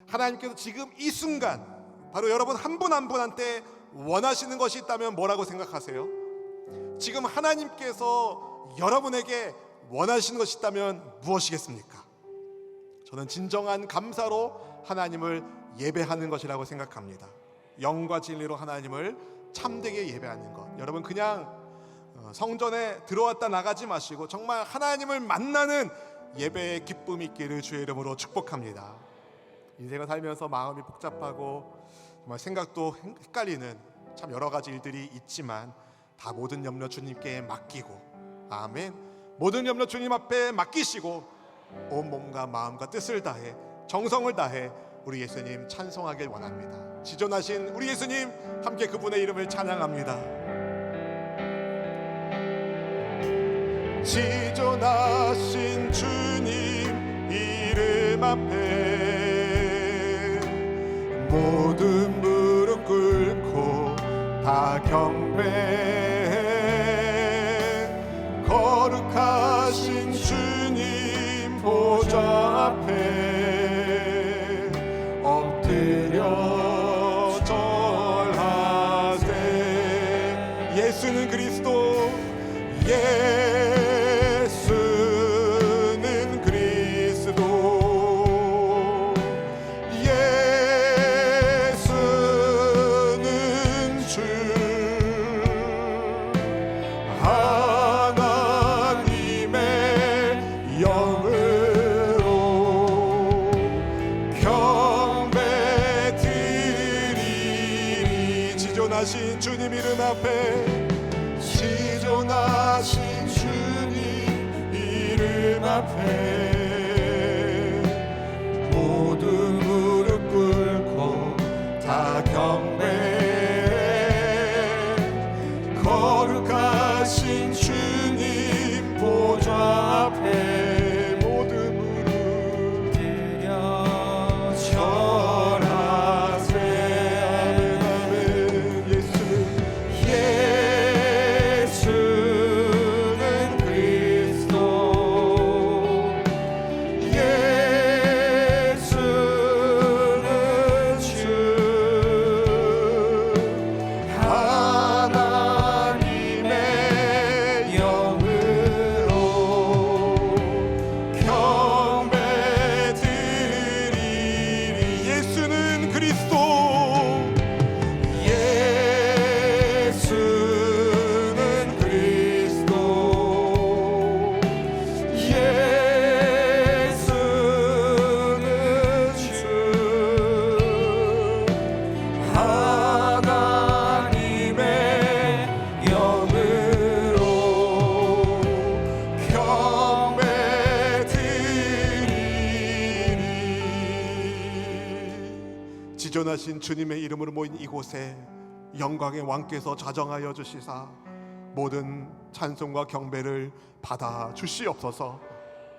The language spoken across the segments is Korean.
하나님께서 지금 이 순간 바로 여러분 한 분 한 분한테 원하시는 것이 있다면 뭐라고 생각하세요? 지금 하나님께서 여러분에게 원하시는 것이 있다면 무엇이겠습니까? 저는 진정한 감사로 하나님을 예배하는 것이라고 생각합니다. 영과 진리로 하나님을 참되게 예배하는 것. 여러분 그냥 성전에 들어왔다 나가지 마시고 정말 하나님을 만나는 예배의 기쁨이 있기를 주의 이름으로 축복합니다. 인생을 살면서 마음이 복잡하고 정말 생각도 헷갈리는 참 여러 가지 일들이 있지만 다 모든 염려 주님께 맡기고, 아멘, 모든 염려 주님 앞에 맡기시고 온 몸과 마음과 뜻을 다해 정성을 다해 우리 예수님 찬송하길 원합니다. 지존하신 우리 예수님, 함께 그분의 이름을 찬양합니다. 지존하신 주님 이름 앞에 모든 무릎 꿇고 다 경배해. 거룩하신 주님 보좌 앞에 엎드려 절하세. 예수는 그리스도, 예수는 그리스도, 예수는 주, 하나님의 영으로 경배 드리리. 지존하신 주님 이름 앞에, 지존하신 주님 이름 앞에 모든 무릎 꿇고 다 경배해. 거룩하신 주님 보좌 앞에 모든 무릎 들여 절하세. 아멘. 예수는 그리스도, 예수는 주, 하나님의 영으로 경배 드리리. 예수는 그리스도, 예수는 그리스도, 예수는 주, 하나님의 영으로 경배 드리리. 지존하신 주님의 이름으로 모인 이곳에 영광의 왕께서 자정하여 주시사 모든 찬송과 경배를 받아 주시옵소서.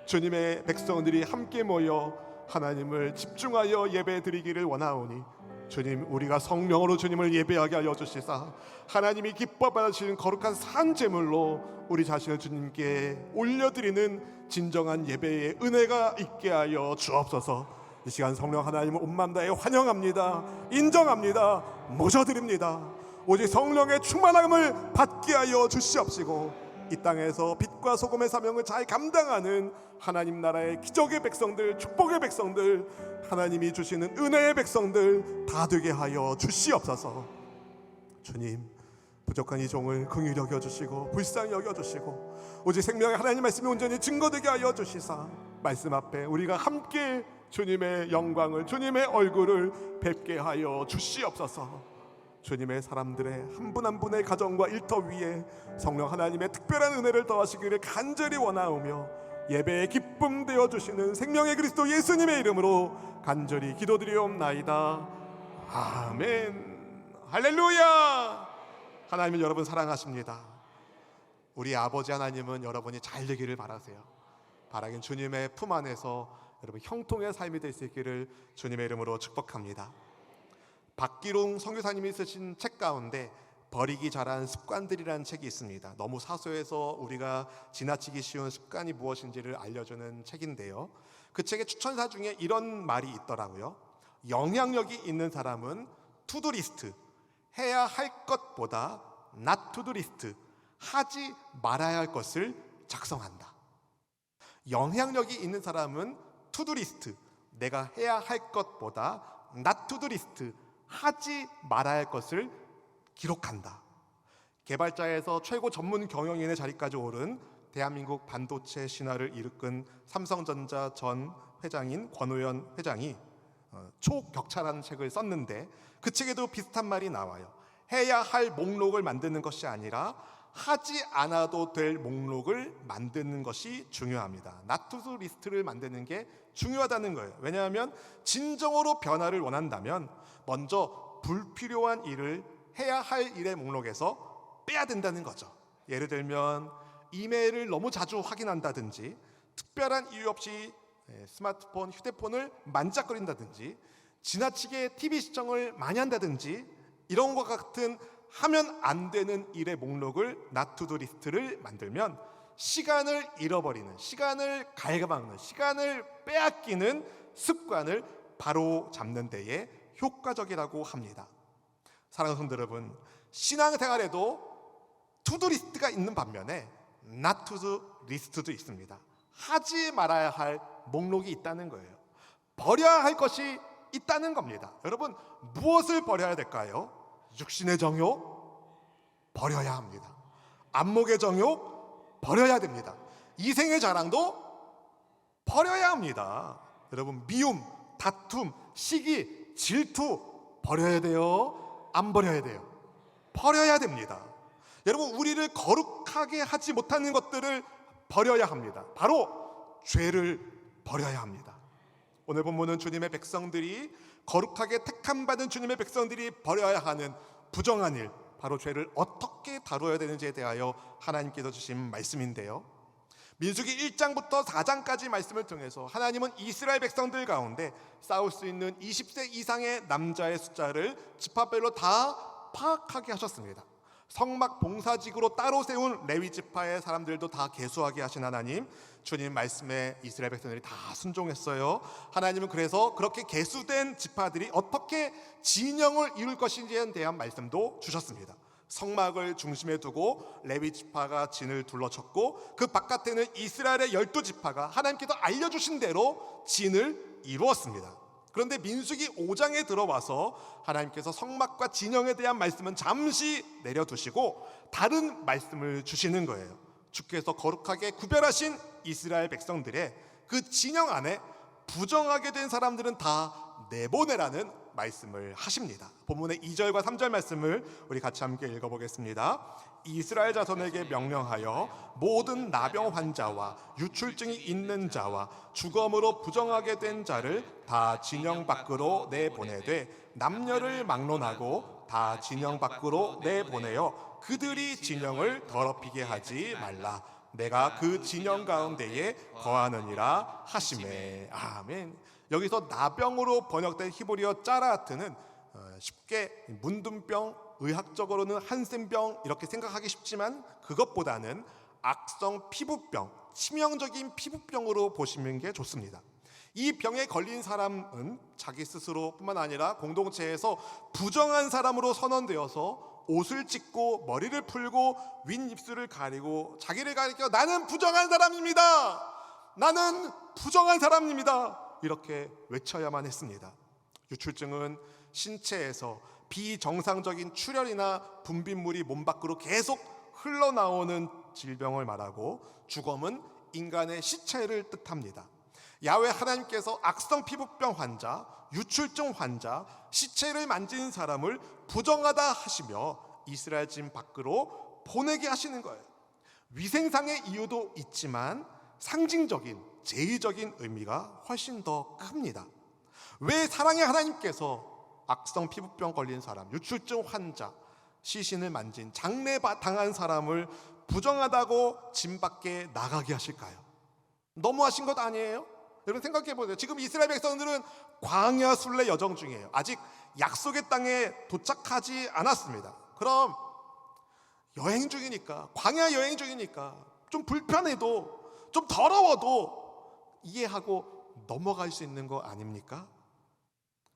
주님의 백성들이 함께 모여 하나님을 집중하여 예배 드리기를 원하오니 주님, 우리가 성령으로 주님을 예배하게 하여 주시사 하나님이 기뻐 받으시는 거룩한 산 제물로 우리 자신을 주님께 올려드리는 진정한 예배의 은혜가 있게 하여 주옵소서. 이 시간 성령 하나님을 온 마음 다해 환영합니다. 인정합니다. 모셔드립니다. 오직 성령의 충만함을 받게 하여 주시옵시고 이 땅에서 빛과 소금의 사명을 잘 감당하는 하나님 나라의 기적의 백성들, 축복의 백성들, 하나님이 주시는 은혜의 백성들 다 되게 하여 주시옵소서. 주님, 부족한 이 종을 긍휼히 여겨주시고 불쌍히 여겨주시고 오직 생명의 하나님 말씀이 온전히 증거되게 하여 주시사 말씀 앞에 우리가 함께 주님의 영광을, 주님의 얼굴을 뵙게 하여 주시옵소서. 주님의 사람들의 한 분 한 분의 가정과 일터 위에 성령 하나님의 특별한 은혜를 더하시기를 간절히 원하오며 예배의 기쁨 되어주시는 생명의 그리스도 예수님의 이름으로 간절히 기도드리옵나이다. 아멘. 할렐루야. 하나님은 여러분 사랑하십니다. 우리 아버지 하나님은 여러분이 잘 되기를 바라세요. 바라긴 주님의 품 안에서 여러분 형통의 삶이 될 수 있기를 주님의 이름으로 축복합니다. 박기룡 선교사님이 쓰신 책 가운데 버리기 잘한 습관들이라는 책이 있습니다. 너무 사소해서 우리가 지나치기 쉬운 습관이 무엇인지를 알려주는 책인데요, 그 책의 추천사 중에 이런 말이 있더라고요. 영향력이 있는 사람은 투두리스트, 해야 할 것보다 not to do list, 하지 말아야 할 것을 작성한다. 영향력이 있는 사람은 투두 리스트, 내가 해야 할 것보다 not to do list, 하지 말아야 할 것을 기록한다. 개발자에서 최고 전문 경영인의 자리까지 오른 대한민국 반도체 신화를 이끈 삼성전자 전 회장인 권오현 회장이 초격차라는 책을 썼는데 그 책에도 비슷한 말이 나와요. 해야 할 목록을 만드는 것이 아니라 하지 않아도 될 목록을 만드는 것이 중요합니다. not to do 리스트를 만드는 게 중요하다는 거예요. 왜냐하면 진정으로 변화를 원한다면 먼저 불필요한 일을 해야 할 일의 목록에서 빼야 된다는 거죠. 예를 들면 이메일을 너무 자주 확인한다든지, 특별한 이유 없이 스마트폰, 휴대폰을 만작거린다든지, 지나치게 TV 시청을 많이 한다든지, 이런 것 같은 하면 안 되는 일의 목록을 not to do 리스트를 만들면 시간을 잃어버리는, 시간을 갉아먹는, 시간을 빼앗기는 습관을 바로 잡는 데에 효과적이라고 합니다. 사랑하는 성도 여러분, 신앙생활에도 투두 리스트가 있는 반면에 not to do 리스트도 있습니다. 하지 말아야 할 목록이 있다는 거예요. 버려야 할 것이 있다는 겁니다. 여러분, 무엇을 버려야 될까요? 육신의 정욕 버려야 합니다. 안목의 정욕 버려야 됩니다. 이생의 자랑도 버려야 합니다. 여러분, 미움, 다툼, 시기, 질투 버려야 돼요? 안 버려야 돼요? 버려야 됩니다. 여러분, 우리를 거룩하게 하지 못하는 것들을 버려야 합니다. 바로 죄를 버려야 합니다. 오늘 본문은 주님의 백성들이, 거룩하게 택함받은 주님의 백성들이 버려야 하는 부정한 일, 바로 죄를 어떻게 다루어야 되는지에 대하여 하나님께서 주신 말씀인데요, 민수기 1장부터 4장까지 말씀을 통해서 하나님은 이스라엘 백성들 가운데 싸울 수 있는 20세 이상의 남자의 숫자를 지파별로 다 파악하게 하셨습니다. 성막 봉사직으로 따로 세운 레위 지파의 사람들도 다 계수하게 하신 하나님, 주님 말씀에 이스라엘 백성들이 다 순종했어요. 하나님은 그래서 그렇게 계수된 지파들이 어떻게 진영을 이룰 것인지에 대한 말씀도 주셨습니다. 성막을 중심에 두고 레위 지파가 진을 둘러쳤고, 그 바깥에는 이스라엘의 12지파가 하나님께서 알려주신 대로 진을 이루었습니다. 그런데 민수기 5장에 들어와서 하나님께서 성막과 진영에 대한 말씀은 잠시 내려두시고 다른 말씀을 주시는 거예요. 주께서 거룩하게 구별하신 이스라엘 백성들의 그 진영 안에 부정하게 된 사람들은 다 내보내라는 말씀을 하십니다. 본문의 2절과 3절 말씀을 우리 같이 함께 읽어보겠습니다. 이스라엘 자손에게 명령하여 모든 나병 환자와 유출증이 있는 자와 주검으로 부정하게 된 자를 다 진영 밖으로 내보내되 남녀를 막론하고 다 진영 밖으로 내보내어 그들이 진영을 더럽히게 하지 말라. 내가 그 진영 가운데에 거하느니라 하시매. 아멘. 여기서 나병으로 번역된 히브리어 짜라트는 쉽게 문둥병, 의학적으로는 한센병 이렇게 생각하기 쉽지만 그것보다는 악성 피부병, 치명적인 피부병으로 보시는 게 좋습니다. 이 병에 걸린 사람은 자기 스스로뿐만 아니라 공동체에서 부정한 사람으로 선언되어서 옷을 찢고 머리를 풀고 윗입술을 가리고 자기를 가리켜 나는 부정한 사람입니다, 나는 부정한 사람입니다, 이렇게 외쳐야만 했습니다. 유출증은 신체에서 비정상적인 출혈이나 분비물이 몸 밖으로 계속 흘러나오는 질병을 말하고, 주검은 인간의 시체를 뜻합니다. 야훼 하나님께서 악성 피부병 환자, 유출증 환자, 시체를 만지는 사람을 부정하다 하시며 이스라엘 진 밖으로 보내게 하시는 거예요. 위생상의 이유도 있지만 상징적인, 제의적인 의미가 훨씬 더 큽니다. 왜 사랑의 하나님께서 악성 피부병 걸린 사람, 유출증 환자, 시신을 만진, 장례 당한 사람을 부정하다고 진 밖에 나가게 하실까요? 너무하신 것 아니에요? 여러분 생각해 보세요. 지금 이스라엘 백성들은 광야 순례 여정 중이에요. 아직 약속의 땅에 도착하지 않았습니다. 그럼 여행 중이니까, 광야 여행 중이니까 좀 불편해도, 좀 더러워도 이해하고 넘어갈 수 있는 거 아닙니까?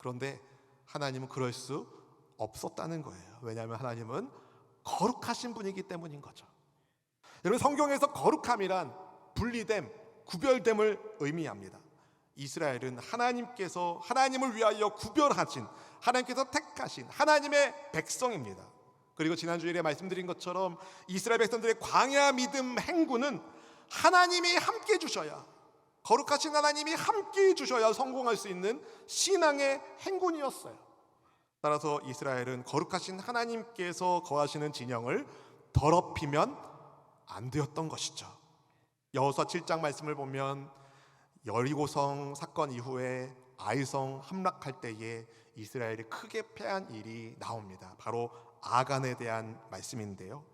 그런데 하나님은 그럴 수 없었다는 거예요. 왜냐하면 하나님은 거룩하신 분이기 때문인 거죠. 여러분, 성경에서 거룩함이란 분리됨, 구별됨을 의미합니다. 이스라엘은 하나님께서 하나님을 위하여 구별하신, 하나님께서 택하신 하나님의 백성입니다. 그리고 지난주일에 말씀드린 것처럼 이스라엘 백성들의 광야 믿음 행군은 하나님이 함께 해주셔야, 거룩하신 하나님이 함께 해주셔야 성공할 수 있는 신앙의 행군이었어요. 따라서 이스라엘은 거룩하신 하나님께서 거하시는 진영을 더럽히면 안 되었던 것이죠. 여호수아 7장 말씀을 보면 여리고성 사건 이후에 아이성 함락할 때에 이스라엘이 크게 패한 일이 나옵니다. 바로 아간에 대한 말씀인데요,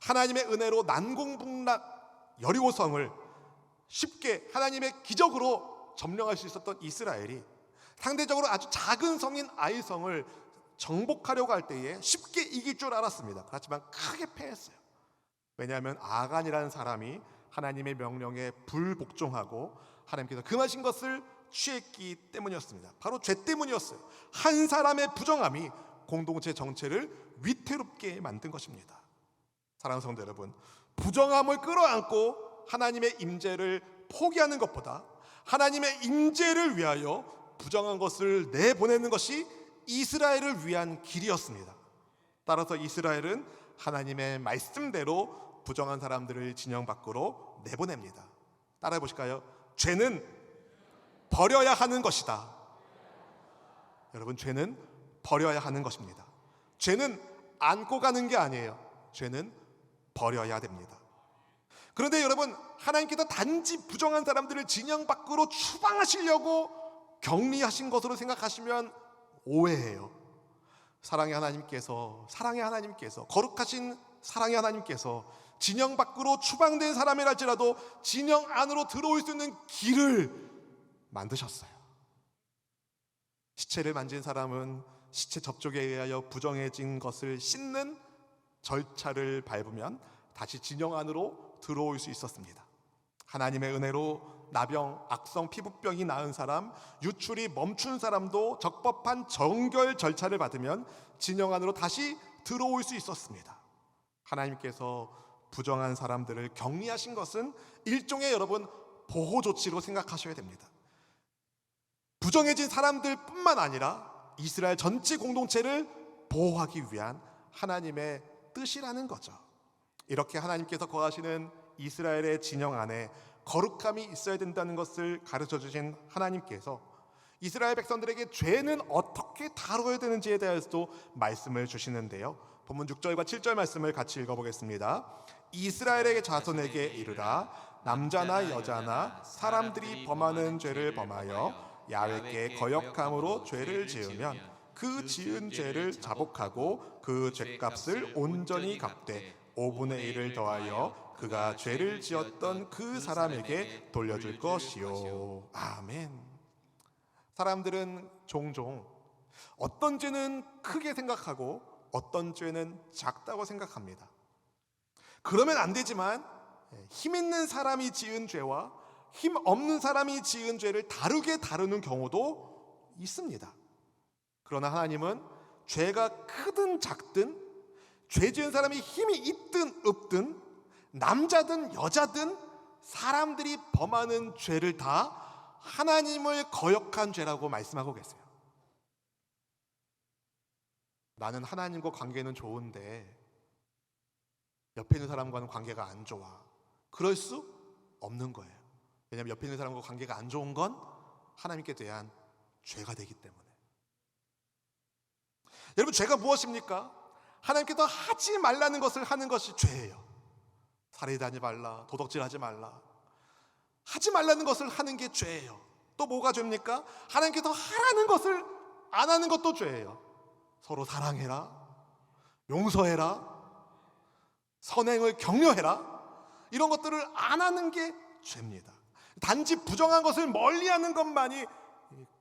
하나님의 은혜로 난공불락 여리고성을 쉽게 하나님의 기적으로 점령할 수 있었던 이스라엘이 상대적으로 아주 작은 성인 아이성을 정복하려고 할 때에 쉽게 이길 줄 알았습니다. 그렇지만 크게 패했어요. 왜냐하면 아간이라는 사람이 하나님의 명령에 불복종하고 하나님께서 금하신 것을 취했기 때문이었습니다. 바로 죄 때문이었어요. 한 사람의 부정함이 공동체 전체를 위태롭게 만든 것입니다. 사랑하는 성도 여러분, 부정함을 끌어안고 하나님의 임재를 포기하는 것보다 하나님의 임재를 위하여 부정한 것을 내보내는 것이 이스라엘을 위한 길이었습니다. 따라서 이스라엘은 하나님의 말씀대로 부정한 사람들을 진영 밖으로 내보냅니다. 따라해 보실까요? 죄는 버려야 하는 것이다. 여러분, 죄는 버려야 하는 것입니다. 죄는 안고 가는 게 아니에요. 죄는 버려야 됩니다. 그런데 여러분, 하나님께서 단지 부정한 사람들을 진영 밖으로 추방하시려고 격리하신 것으로 생각하시면 오해해요. 사랑의 하나님께서 거룩하신 사랑의 하나님께서 진영 밖으로 추방된 사람이랄지라도 진영 안으로 들어올 수 있는 길을 만드셨어요. 시체를 만진 사람은 시체 접촉에 의하여 부정해진 것을 씻는 절차를 밟으면 다시 진영 안으로 들어올 수 있었습니다. 하나님의 은혜로 나병, 악성 피부병이 나은 사람, 유출이 멈춘 사람도 적법한 정결 절차를 받으면 진영 안으로 다시 들어올 수 있었습니다. 하나님께서 부정한 사람들을 격리하신 것은 일종의 여러분 보호 조치로 생각하셔야 됩니다. 부정해진 사람들뿐만 아니라 이스라엘 전체 공동체를 보호하기 위한 하나님의 뜻이라는 거죠. 이렇게 하나님께서 거하시는 이스라엘의 진영 안에 거룩함이 있어야 된다는 것을 가르쳐 주신 하나님께서 이스라엘 백성들에게 죄는 어떻게 다루어야 되는지에 대해서도 말씀을 주시는데요, 본문 6절과 7절 말씀을 같이 읽어보겠습니다. 이스라엘의 자손에게 이르라, 남자나 여자나 사람들이 범하는 죄를 범하여 야훼께 거역함으로 죄를 지으면 그 지은 죄를 자복하고 그 죄값을 온전히 갚되 5분의 1을 더하여 그가 죄를 지었던 그 사람에게 돌려줄 것이요. 아멘. 사람들은 종종 어떤 죄는 크게 생각하고 어떤 죄는 작다고 생각합니다. 그러면 안 되지만 힘 있는 사람이 지은 죄와 힘 없는 사람이 지은 죄를 다르게 다루는 경우도 있습니다. 그러나 하나님은 죄가 크든 작든, 죄 지은 사람이 힘이 있든 없든, 남자든 여자든 사람들이 범하는 죄를 다 하나님을 거역한 죄라고 말씀하고 계세요. 나는 하나님과 관계는 좋은데 옆에 있는 사람과는 관계가 안 좋아. 그럴 수 없는 거예요. 왜냐하면 옆에 있는 사람과 관계가 안 좋은 건 하나님께 대한 죄가 되기 때문에. 여러분, 죄가 무엇입니까? 하나님께서 하지 말라는 것을 하는 것이 죄예요. 살인하지 말라, 도둑질하지 말라, 하지 말라는 것을 하는 게 죄예요. 또 뭐가 죄입니까? 하나님께서 하라는 것을 안 하는 것도 죄예요. 서로 사랑해라, 용서해라, 선행을 격려해라, 이런 것들을 안 하는 게 죄입니다. 단지 부정한 것을 멀리하는 것만이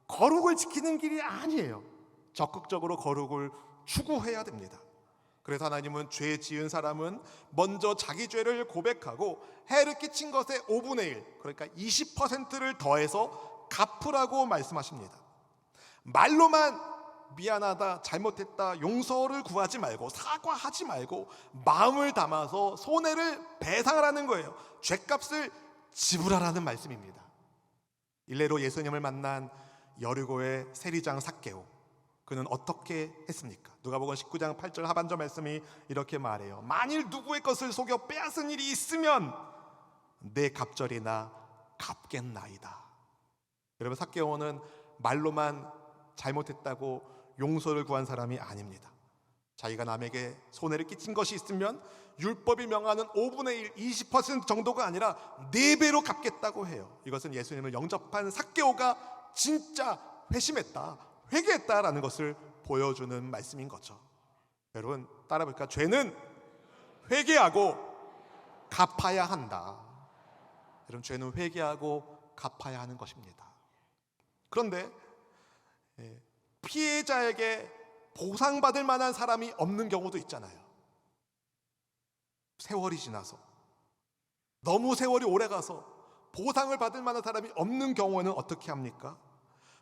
거룩을 지키는 길이 아니에요. 적극적으로 거룩을 추구해야 됩니다. 그래서 하나님은 죄 지은 사람은 먼저 자기 죄를 고백하고 해를 끼친 것의 5분의 1, 그러니까 20%를 더해서 갚으라고 말씀하십니다. 말로만 미안하다, 잘못했다, 용서를 구하지 말고, 사과하지 말고 마음을 담아서 손해를 배상하라는 거예요. 죄값을 지불하라는 말씀입니다. 일례로 예수님을 만난 여리고의 세리장 삭개오, 그는 어떻게 했습니까? 누가복음 19장 8절 하반절 말씀이 이렇게 말해요. 만일 누구의 것을 속여 빼앗은 일이 있으면 내 갑절이나 갚겠나이다. 여러분, 삭개오는 말로만 잘못했다고 용서를 구한 사람이 아닙니다. 자기가 남에게 손해를 끼친 것이 있으면 율법이 명하는 5분의 1, 20% 정도가 아니라 4배로 갚겠다고 해요. 이것은 예수님을 영접한 삭개오가 진짜 회심했다, 회개했다라는 것을 보여주는 말씀인 거죠. 여러분, 따라 볼까? 죄는 회개하고 갚아야 한다. 여러분, 죄는 회개하고 갚아야 하는 것입니다. 그런데 피해자에게 보상받을 만한 사람이 없는 경우도 있잖아요. 세월이 지나서, 너무 세월이 오래가서 보상을 받을 만한 사람이 없는 경우에는 어떻게 합니까?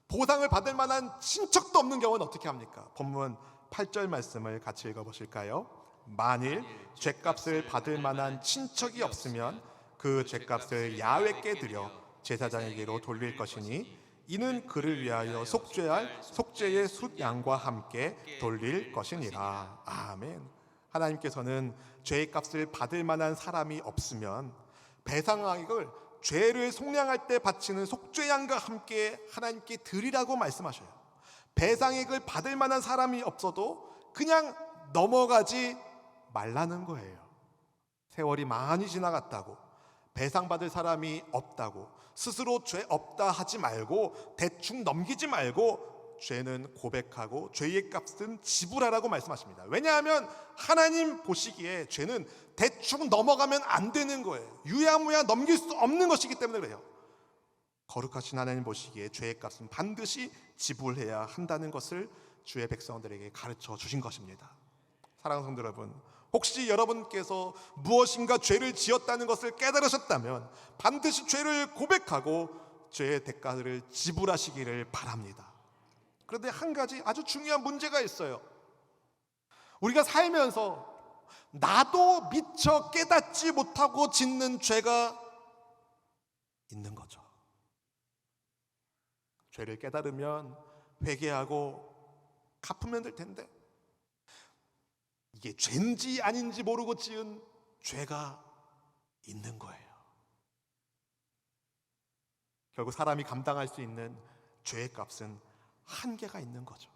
보상을 받을 만한 친척도 없는 경우는 어떻게 합니까? 본문 8절 말씀을 같이 읽어보실까요? 만일 죄값을 받을 만한 친척이 없으면 그 죄값을 야훼께 드려 제사장에게로 돌릴 것이니 이는 그를 위하여 속죄할 속죄의 숫 양과 함께 돌릴 것이니라. 아멘. 하나님께서는 죄의 값을 받을 만한 사람이 없으면 배상액을 죄를 속량할 때 바치는 속죄양과 함께 하나님께 드리라고 말씀하셔요. 배상액을 받을 만한 사람이 없어도 그냥 넘어가지 말라는 거예요. 세월이 많이 지나갔다고, 배상받을 사람이 없다고 스스로 죄 없다 하지 말고, 대충 넘기지 말고 죄는 고백하고 죄의 값은 지불하라고 말씀하십니다. 왜냐하면 하나님 보시기에 죄는 대충 넘어가면 안 되는 거예요. 유야무야 넘길 수 없는 것이기 때문에 그래요. 거룩하신 하나님 보시기에 죄의 값은 반드시 지불해야 한다는 것을 주의 백성들에게 가르쳐 주신 것입니다. 사랑하는 성도 여러분, 혹시 여러분께서 무엇인가 죄를 지었다는 것을 깨달으셨다면 반드시 죄를 고백하고 죄의 대가를 지불하시기를 바랍니다. 그런데 한 가지 아주 중요한 문제가 있어요. 우리가 살면서 나도 미처 깨닫지 못하고 짓는 죄가 있는 거죠. 죄를 깨달으면 회개하고 갚으면 될 텐데, 이게 죄인지 아닌지 모르고 지은 죄가 있는 거예요. 결국 사람이 감당할 수 있는 죄의 값은 한계가 있는 거죠.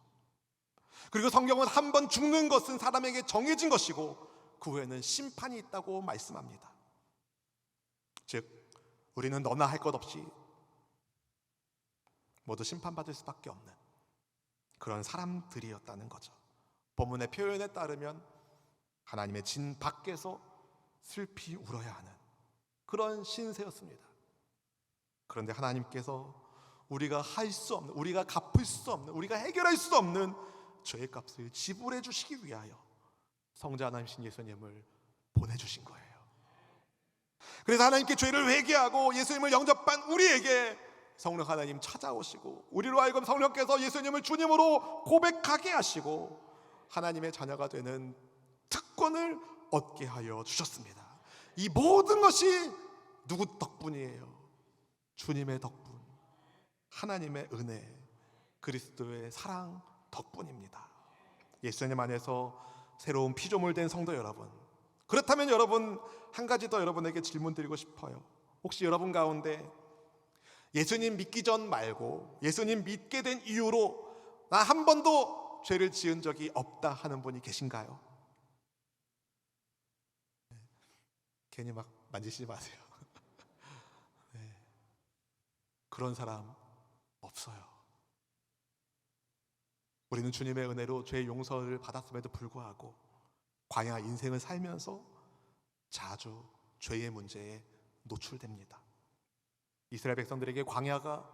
그리고 성경은 한 번 죽는 것은 사람에게 정해진 것이고 그 후에는 심판이 있다고 말씀합니다. 즉, 우리는 너나 할 것 없이 모두 심판받을 수밖에 없는 그런 사람들이었다는 거죠. 본문의 표현에 따르면 하나님의 진 밖에서 슬피 울어야 하는 그런 신세였습니다. 그런데 하나님께서 우리가 할 수 없는, 우리가 갚을 수 없는, 우리가 해결할 수 없는 죄의 값을 지불해 주시기 위하여 성자 하나님이신 예수님을 보내주신 거예요. 그래서 하나님께 죄를 회개하고 예수님을 영접한 우리에게 성령 하나님 찾아오시고, 우리로 하여금 성령께서 예수님을 주님으로 고백하게 하시고 하나님의 자녀가 되는 특권을 얻게 하여 주셨습니다. 이 모든 것이 누구 덕분이에요? 주님의 덕분, 하나님의 은혜, 그리스도의 사랑 덕분입니다. 예수님 안에서 새로운 피조물 된 성도 여러분, 그렇다면 여러분, 한 가지 더 여러분에게 질문 드리고 싶어요. 혹시 여러분 가운데 예수님 믿기 전 말고 예수님 믿게 된 이후로 나 한 번도 죄를 지은 적이 없다 하는 분이 계신가요? 괜히 막 만지시지 마세요. 네. 그런 사람 없어요. 우리는 주님의 은혜로 죄의 용서를 받았음에도 불구하고 광야 인생을 살면서 자주 죄의 문제에 노출됩니다. 이스라엘 백성들에게 광야가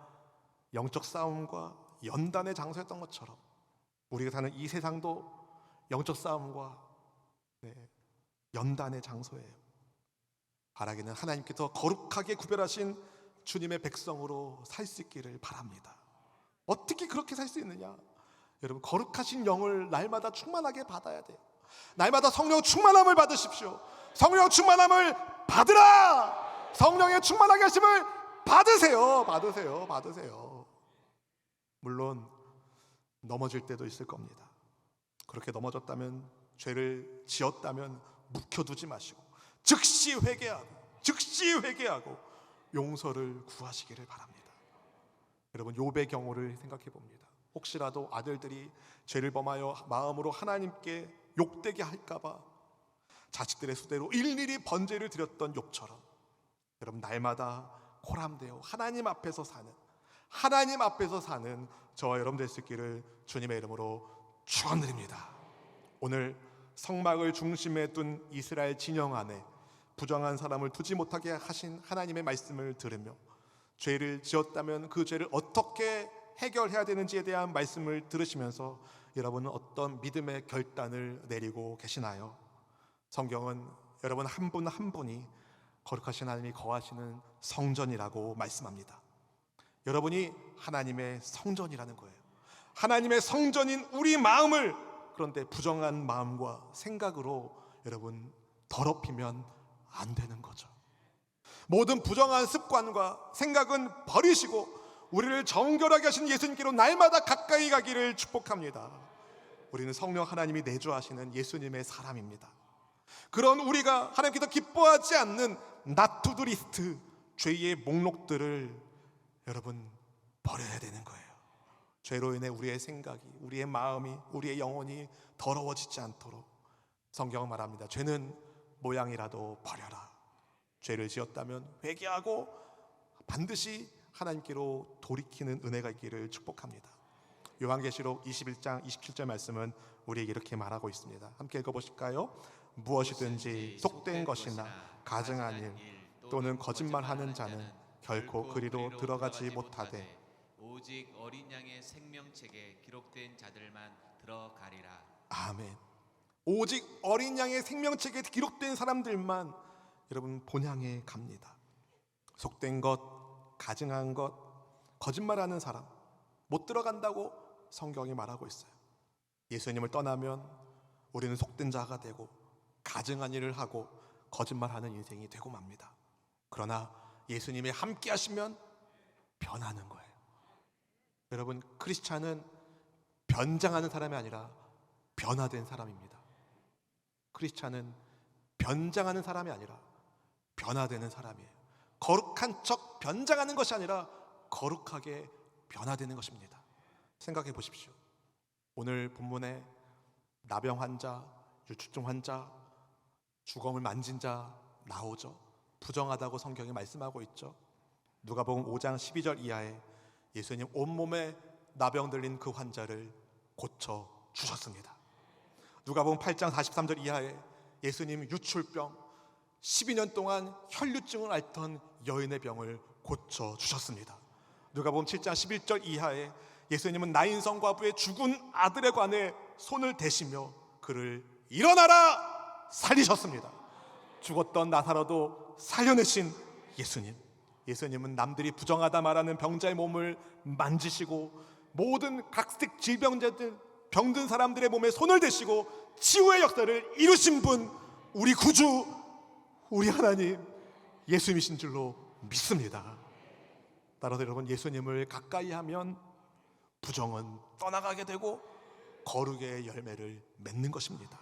영적 싸움과 연단의 장소였던 것처럼 우리가 사는 이 세상도 영적 싸움과 연단의 장소예요. 바라기는 하나님께서 거룩하게 구별하신 주님의 백성으로 살 수 있기를 바랍니다. 어떻게 그렇게 살 수 있느냐? 여러분, 거룩하신 영을 날마다 충만하게 받아야 돼요. 날마다 성령 충만함을 받으십시오. 성령 충만함을 받으라. 성령의 충만하게 하심을 받으세요. 받으세요. 물론 넘어질 때도 있을 겁니다. 그렇게 넘어졌다면, 죄를 지었다면 묵혀두지 마시고 즉시 회개하고 용서를 구하시기를 바랍니다. 여러분, 욥의 경우를 생각해 봅니다. 혹시라도 아들들이 죄를 범하여 마음으로 하나님께 욕되게 할까봐 자식들의 수대로 일일이 번제를 드렸던 욥처럼, 여러분, 날마다 코람되어 하나님 앞에서 사는 저와 여러분 될 수 있기를 주님의 이름으로 축원드립니다. 오늘 성막을 중심에 둔 이스라엘 진영 안에 부정한 사람을 두지 못하게 하신 하나님의 말씀을 들으며, 죄를 지었다면 그 죄를 어떻게 해결해야 되는지에 대한 말씀을 들으시면서 여러분은 어떤 믿음의 결단을 내리고 계시나요? 성경은 여러분 한 분 한 분이 거룩하신 하나님이 거하시는 성전이라고 말씀합니다. 여러분이 하나님의 성전이라는 거예요. 하나님의 성전인 우리 마음을, 그런데 부정한 마음과 생각으로 여러분 더럽히면 안 되는 거죠. 모든 부정한 습관과 생각은 버리시고 우리를 정결하게 하신 예수님께로 날마다 가까이 가기를 축복합니다. 우리는 성령 하나님이 내주하시는 예수님의 사람입니다. 그런 우리가 하나님께서 기뻐하지 않는 나투두 리스트, 죄의 목록들을 여러분 버려야 되는 거예요. 죄로 인해 우리의 생각이, 우리의 마음이, 우리의 영혼이 더러워지지 않도록 성경은 말합니다. 죄는 모양이라도 버려라. 죄를 지었다면 회개하고 반드시 하나님께로 돌이키는 은혜가 있기를 축복합니다. 요한계시록 21장 27절 말씀은 우리에게 이렇게 말하고 있습니다. 함께 읽어보실까요? 무엇이든지 속된 것이나 가증한 일 또는 거짓말하는 자는 결코 그리로 들어가지 못하되 오직 어린 양의 생명책에 기록된 자들만 들어가리라. 아멘. 오직 어린 양의 생명책에 기록된 사람들만 여러분 본향에 갑니다. 속된 것, 가증한 것, 거짓말하는 사람 못 들어간다고 성경이 말하고 있어요. 예수님을 떠나면 우리는 속된 자가 되고 가증한 일을 하고 거짓말하는 인생이 되고 맙니다. 그러나 예수님이 함께 하시면 변하는 거예요. 여러분, 크리스찬은 변장하는 사람이 아니라 변화된 사람입니다. 크리스찬은 변장하는 사람이 아니라 변화되는 사람이에요. 거룩한 척 변장하는 것이 아니라 거룩하게 변화되는 것입니다. 생각해 보십시오. 오늘 본문에 나병 환자, 유출증 환자, 주검을 만진 자 나오죠. 부정하다고 성경이 말씀하고 있죠. 누가복음 5장 12절 이하에 예수님 온몸에 나병 들린 그 환자를 고쳐 주셨습니다. 누가복음 8장 43절 이하에 예수님 유출병 12년 동안 혈류증을 앓던 여인의 병을 고쳐 주셨습니다. 누가복음 7장 11절 이하에 예수님은 나인성 과부의 죽은 아들에 관해 손을 대시며 그를 일어나라 살리셨습니다. 죽었던 나사로도 살려내신 예수님. 예수님은 남들이 부정하다 말하는 병자의 몸을 만지시고 모든 각색 질병자들, 병든 사람들의 몸에 손을 대시고 치유의 역사를 이루신 분, 우리 구주, 우리 하나님 예수님이신 줄로 믿습니다. 따라서 여러분, 예수님을 가까이 하면 부정은 떠나가게 되고 거룩의 열매를 맺는 것입니다.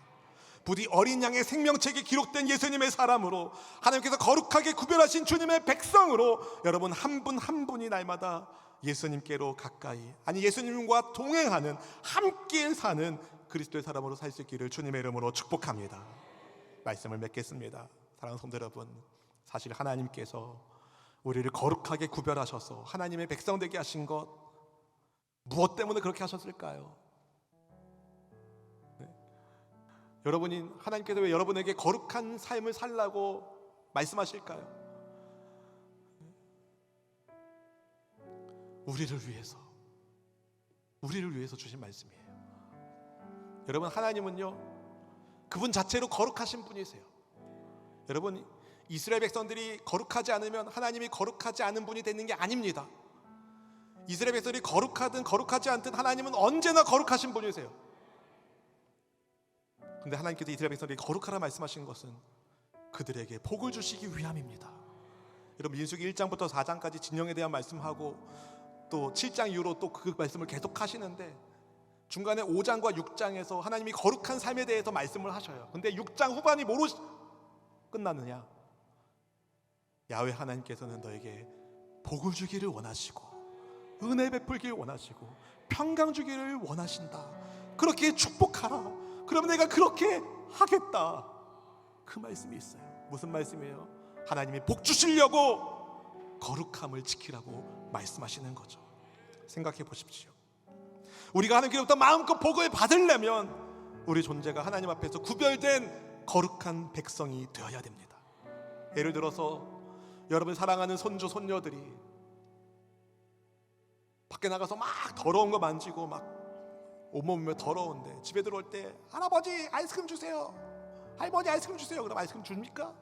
부디 어린 양의 생명책에 기록된 예수님의 사람으로, 하나님께서 거룩하게 구별하신 주님의 백성으로 여러분 한 분 한 분이 날마다 예수님께로 가까이, 아니 예수님과 동행하는, 함께 사는 그리스도의 사람으로 살 수 있기를 주님의 이름으로 축복합니다. 말씀을 맺겠습니다. 사랑하는 성도 여러분, 사실 하나님께서 우리를 거룩하게 구별하셔서 하나님의 백성 되게 하신 것, 무엇 때문에 그렇게 하셨을까요? 여러분이, 하나님께서 왜 여러분에게 거룩한 삶을 살라고 말씀하실까요? 우리를 위해서 주신 말씀이에요. 여러분, 하나님은요 그분 자체로 거룩하신 분이세요. 여러분, 이스라엘 백성들이 거룩하지 않으면 하나님이 거룩하지 않은 분이 되는 게 아닙니다. 이스라엘 백성이 거룩하든 거룩하지 않든 하나님은 언제나 거룩하신 분이세요. 근데 하나님께서 이스라엘 백성에게 거룩하라 말씀하신 것은 그들에게 복을 주시기 위함입니다. 여러분, 민수기 1장부터 4장까지 진영에 대한 말씀하고 또 7장 이후로 또 그 말씀을 계속 하시는데 중간에 5장과 6장에서 하나님이 거룩한 삶에 대해서 말씀을 하셔요. 근데 6장 후반이 뭐로 끝나느냐? 야훼 하나님께서는 너에게 복을 주기를 원하시고 은혜 베풀기를 원하시고 평강 주기를 원하신다. 그렇게 축복하라. 그럼 내가 그렇게 하겠다. 그 말씀이 있어요. 무슨 말씀이에요? 하나님이 복 주시려고 거룩함을 지키라고 말씀하시는 거죠. 생각해 보십시오. 우리가 하나님께로부터 마음껏 복을 받으려면 우리 존재가 하나님 앞에서 구별된 거룩한 백성이 되어야 됩니다. 예를 들어서 여러분 사랑하는 손주 손녀들이 밖에 나가서 막 더러운 거 만지고 막 온몸이 더러운데 집에 들어올 때 할아버지 아이스크림 주세요, 할머니 아이스크림 주세요. 그럼 아이스크림 줍니까?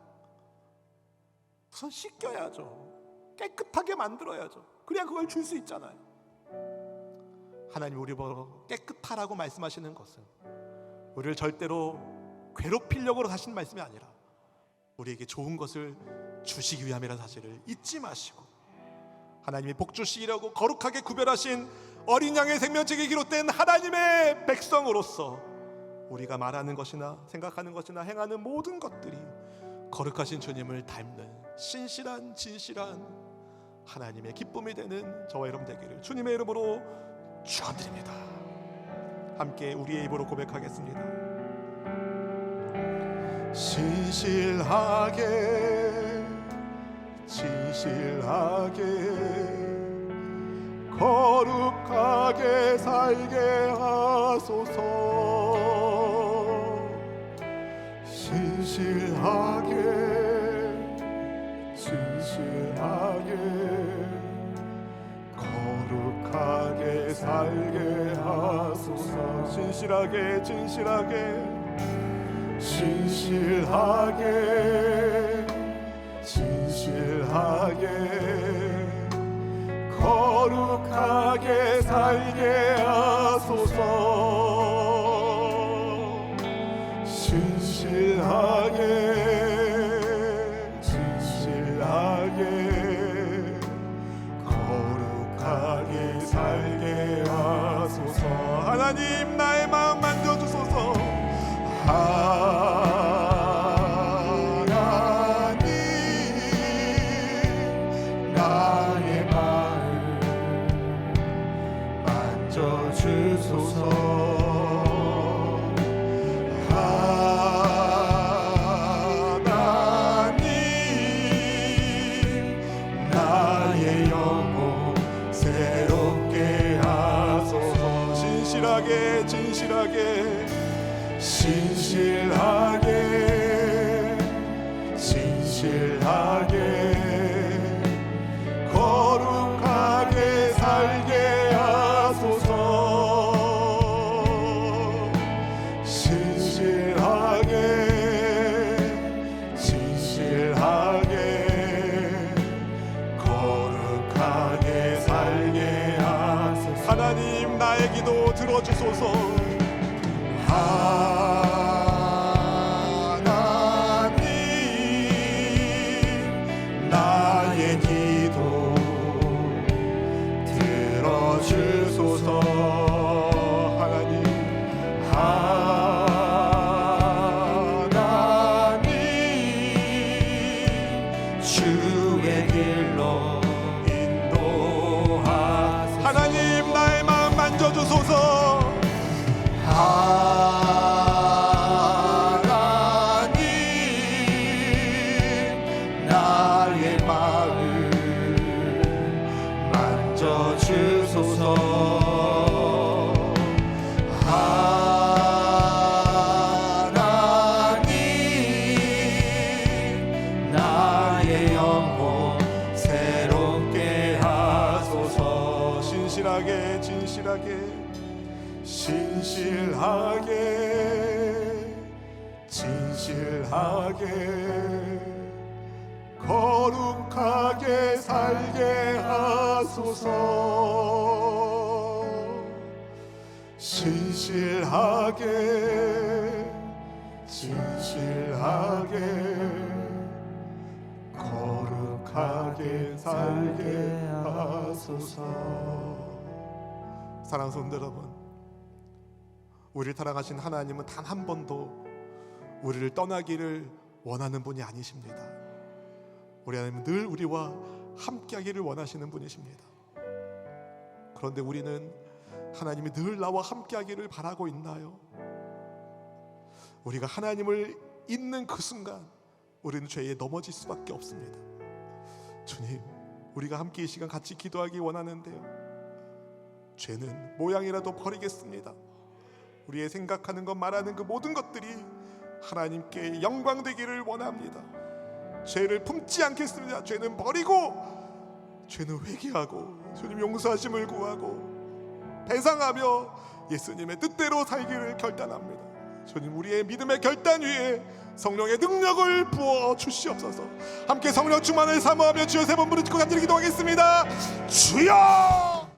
우선 씻겨야죠. 깨끗하게 만들어야죠. 그래야 그걸 줄 수 있잖아요. 하나님 우리 보러 깨끗하라고 말씀하시는 것은 우리를 절대로 괴롭히려고 하신 말씀이 아니라 우리에게 좋은 것을 주시기 위함이라는 사실을 잊지 마시고 하나님이 복 주시려고 거룩하게 구별하신 어린 양의 생명책에 기록된 하나님의 백성으로서 우리가 말하는 것이나 생각하는 것이나 행하는 모든 것들이 거룩하신 주님을 닮는 신실한 진실한 하나님의 기쁨이 되는 저와 여러분 되기를 주님의 이름으로 축원드립니다. 함께 우리의 입으로 고백하겠습니다. 신실하게 진실하게 거룩하게 살게 하소서. 신실하게 진실하게 거룩하게 살게 하소서. 신실하게 진실하게 신실하게 진실하게 거룩하게 살게 하소서. 신실하게 진실하게 거룩하게 살게 하소서. 하나님 나의 마음 만져주소서. 하나님 나의 마음 만져주소서. 하나님 나의 영혼 새롭게 하소서. 진실하게 진실하게 진실하게 진실하게 거룩하게 살게 하소서. 신실하게 진실하게 거룩하게 살게 하소서. 하나님 나의 기도 들어주소서. 하나님 나의 기도 들어주소서. 하나님 하나님 주의 길로 인도하소서. 하나님 나의 마음 만져주소서. 하나님 나의 마음 만져주소서. 하나님 나의 영혼 새롭게 하소서. 신실하게 진실하게 진실하게 진실하게 거룩하게 살게 하소서. 진실하게 거룩하게 살게 하소서. 사랑하는 성도 여러분, 우리를 사랑하신 하나님은 단 한 번도 우리를 떠나기를 원하는 분이 아니십니다. 우리 하나님은 늘 우리와 함께하기를 원하시는 분이십니다. 그런데 우리는 하나님이 늘 나와 함께하기를 바라고 있나요? 우리가 하나님을 잊는 그 순간 우리는 죄에 넘어질 수밖에 없습니다. 주님, 우리가 함께 이 시간 같이 기도하기 원하는데요, 죄는 모양이라도 버리겠습니다. 우리의 생각하는 것, 말하는 그 모든 것들이 하나님께 영광되기를 원합니다. 죄를 품지 않겠습니다. 죄는 버리고, 죄는 회개하고, 주님 용서하심을 구하고 배상하며 예수님의 뜻대로 살기를 결단합니다. 주님, 우리의 믿음의 결단 위에 성령의 능력을 부어 주시옵소서. 함께 성령 충만을 사모하며 주여 세 번 부르짖고 간절히 기도하겠습니다. 주여!